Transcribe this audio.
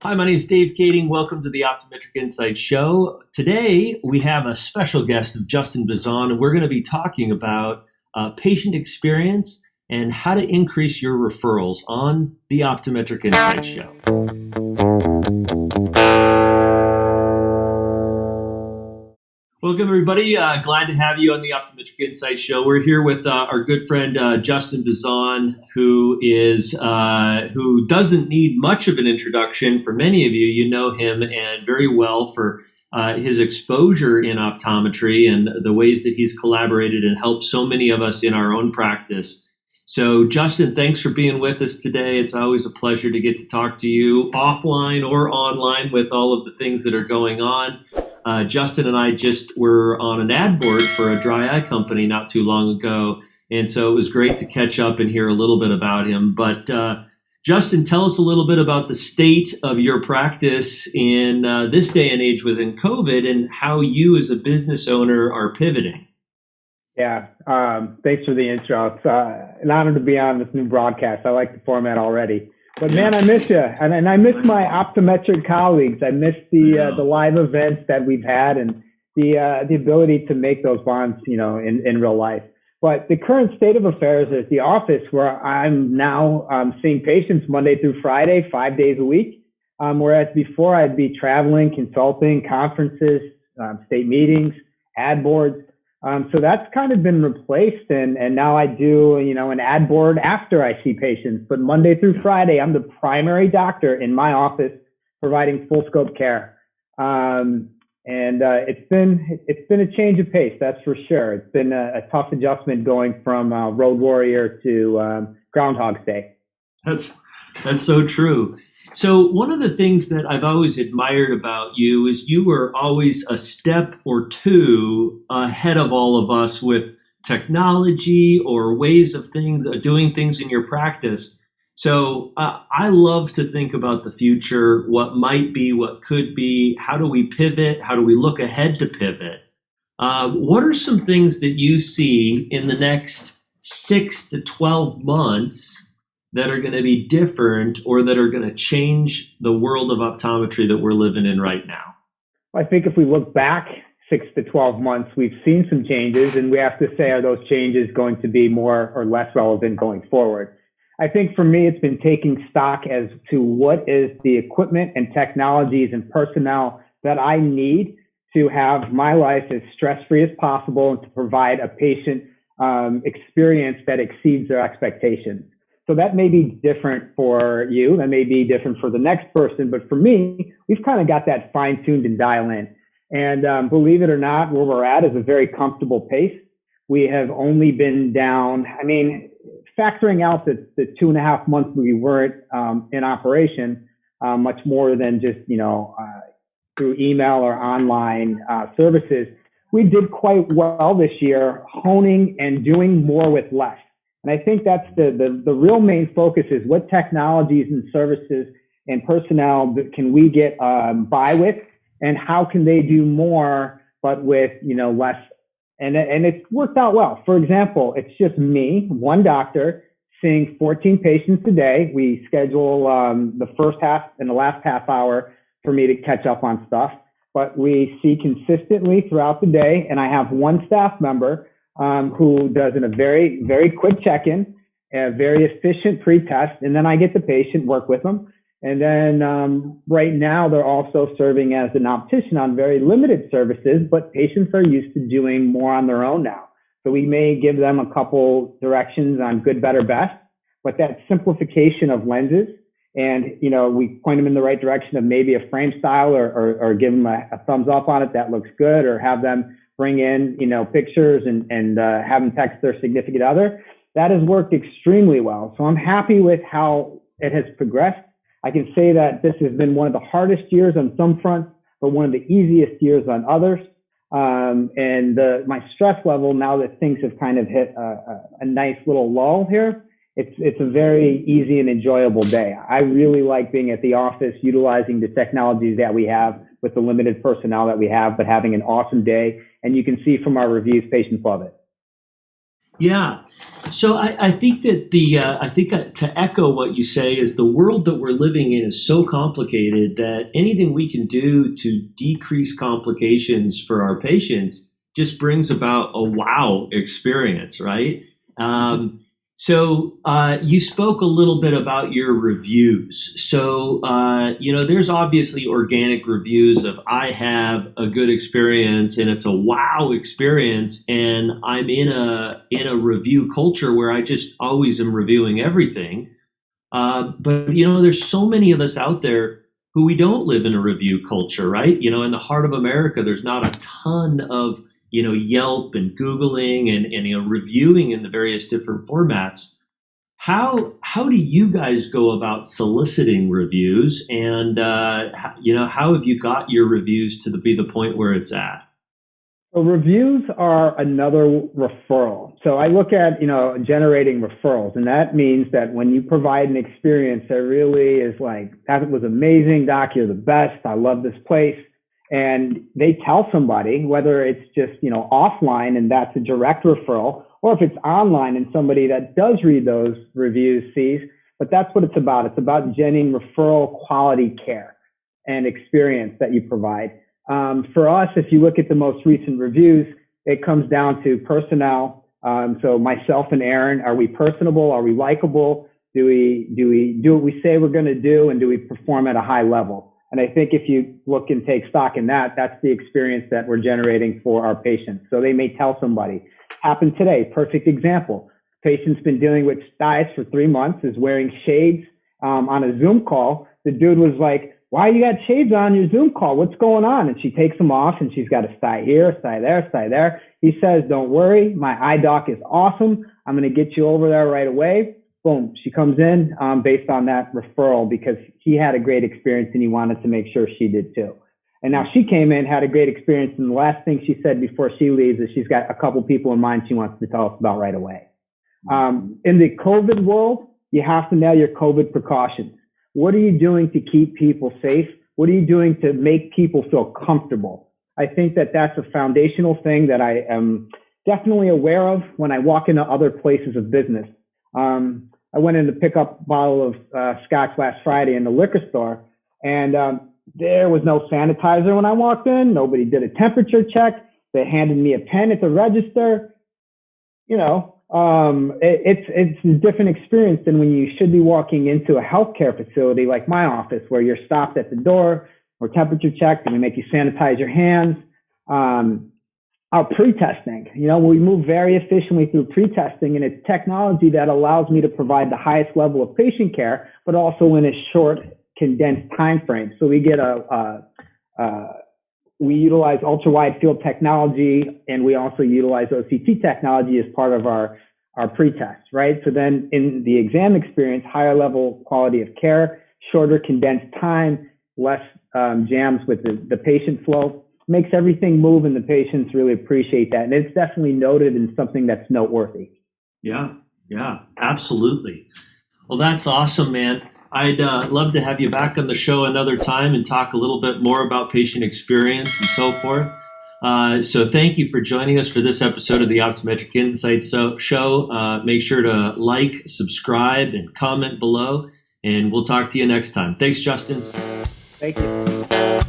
Hi, my name is Dave Kading. Welcome to the Optometric Insights show. Today, we have a special guest of Justin Bazan, and we're going to be talking about patient experience and how to increase your referrals on the Optometric Insights show. Welcome, everybody. Glad to have you on the Optometric Insights show. We're here with our good friend Justin Bazan, who doesn't need much of an introduction. For many of you, you know him and very well for his exposure in optometry and the ways that he's collaborated and helped so many of us in our own practice. So, Justin, thanks for being with us today. It's always a pleasure to get to talk to you offline or online with all of the things that are going on. Justin and I just were on an ad board for a dry eye company not too long ago, and so it was great to catch up and hear a little bit about him. But Justin, tell us a little bit about the state of your practice in this day and age within COVID and how you as a business owner are pivoting. Yeah, thanks for the intro. It's an honor to be on this new broadcast. I like the format already. But man, I miss you, and I miss my optometric colleagues. I miss the live events that we've had and the ability to make those bonds, in real life. But the current state of affairs is the office where I'm now seeing patients Monday through Friday, 5 days a week. Whereas before I'd be traveling, consulting, conferences, state meetings, ad boards. So that's kind of been replaced, and now I do, an ad board after I see patients. But Monday through Friday, I'm the primary doctor in my office providing full scope care. It's been a change of pace, that's for sure. It's been a tough adjustment going from road warrior to Groundhog's Day. That's so true. So one of the things that I've always admired about you is you were always a step or two ahead of all of us with technology or ways of doing things in your practice. So I love to think about the future, what might be, what could be, how do we pivot, how do we look ahead to pivot? What are some things that you see in the next 6 to 12 months that are going to be different or that are going to change the world of optometry that we're living in right now? I think if we look back 6 to 12 months, we've seen some changes, and we have to say, are those changes going to be more or less relevant going forward? I think for me, it's been taking stock as to what is the equipment and technologies and personnel that I need to have my life as stress-free as possible and to provide a patient experience that exceeds their expectations. So that may be different for you. That may be different for the next person. But for me, we've kind of got that fine-tuned and dial in. And believe it or not, where we're at is a very comfortable pace. We have only been down, factoring out the 2.5 months we weren't in operation, much more than just, through email or online services. We did quite well this year, honing and doing more with less. And I think that's the real main focus is what technologies and services and personnel can we get by with, and how can they do more, but with, less. And it's worked out well. For example, it's just me, one doctor, seeing 14 patients a day. We schedule the first half and the last half hour for me to catch up on stuff. But we see consistently throughout the day, and I have one staff member who does a very, very quick check-in, a very efficient pre-test, and then I get the patient, work with them. And then right now, they're also serving as an optician on very limited services, but patients are used to doing more on their own now. So we may give them a couple directions on good, better, best, but that simplification of lenses and, we point them in the right direction of maybe a frame style or give them a thumbs up on it that looks good, or have them bring in, pictures and have them text their significant other. That has worked extremely well. So I'm happy with how it has progressed. I can say that this has been one of the hardest years on some fronts, but one of the easiest years on others. My stress level, now that things have kind of hit a nice little lull here, it's a very easy and enjoyable day. I really like being at the office, utilizing the technologies that we have with the limited personnel that we have, but having an awesome day. And you can see from our reviews, patients love it. Yeah. So I think that to echo what you say is the world that we're living in is so complicated that anything we can do to decrease complications for our patients just brings about a wow experience, right? You spoke a little bit about your reviews. There's obviously organic reviews of I have a good experience and it's a wow experience, and I'm in a review culture where I just always am reviewing everything. But there's so many of us out there who we don't live in a review culture, right? In the heart of America, there's not a ton of Yelp and Googling and reviewing in the various different formats. How do you guys go about soliciting reviews, and how have you got your reviews to be the point where it's at? So reviews are another referral. So I look at, generating referrals, and that means that when you provide an experience that really is like, that was amazing, doc, you're the best, I love this place. And they tell somebody, whether it's just, offline and that's a direct referral, or if it's online and somebody that does read those reviews sees, but that's what it's about. It's about generating referral quality care and experience that you provide. For us, if you look at the most recent reviews, it comes down to personnel. So myself and Aaron, are we personable? Are we likable? Do we do what we say we're going to do? And do we perform at a high level? And I think if you look and take stock in that, that's the experience that we're generating for our patients. So they may tell somebody, happened today, perfect example. Patient's been dealing with styes for 3 months, is wearing shades on a Zoom call. The dude was like, why you got shades on your Zoom call? What's going on? And she takes them off and she's got a sty here, a sty there, a sty there. He says, don't worry, my eye doc is awesome. I'm going to get you over there right away. Boom, she comes in based on that referral because he had a great experience and he wanted to make sure she did too. And now she came in, had a great experience, and the last thing she said before she leaves is she's got a couple people in mind she wants to tell us about right away. In the COVID world, you have to know your COVID precautions. What are you doing to keep people safe? What are you doing to make people feel comfortable? I think that that's a foundational thing that I am definitely aware of when I walk into other places of business. I went in to pick up a bottle of scotch last Friday in the liquor store, and there was no sanitizer when I walked in. Nobody did a temperature check. They handed me a pen at the register. It's a different experience than when you should be walking into a healthcare facility like my office, where you're stopped at the door or temperature checked and we make you sanitize your hands. Our pre-testing, we move very efficiently through pre-testing, and it's technology that allows me to provide the highest level of patient care, but also in a short, condensed time frame. So we get we utilize ultra-wide field technology, and we also utilize OCT technology as part of our pre-test, right? So then in the exam experience, higher level quality of care, shorter condensed time, less jams with the patient flow, makes everything move, and the patients really appreciate that. And it's definitely noted and something that's noteworthy. Yeah, absolutely. Well, that's awesome, man. I'd love to have you back on the show another time and talk a little bit more about patient experience and so forth. So thank you for joining us for this episode of the Optometric Insights show. Make sure to like, subscribe, and comment below, and we'll talk to you next time. Thanks, Justin. Thank you.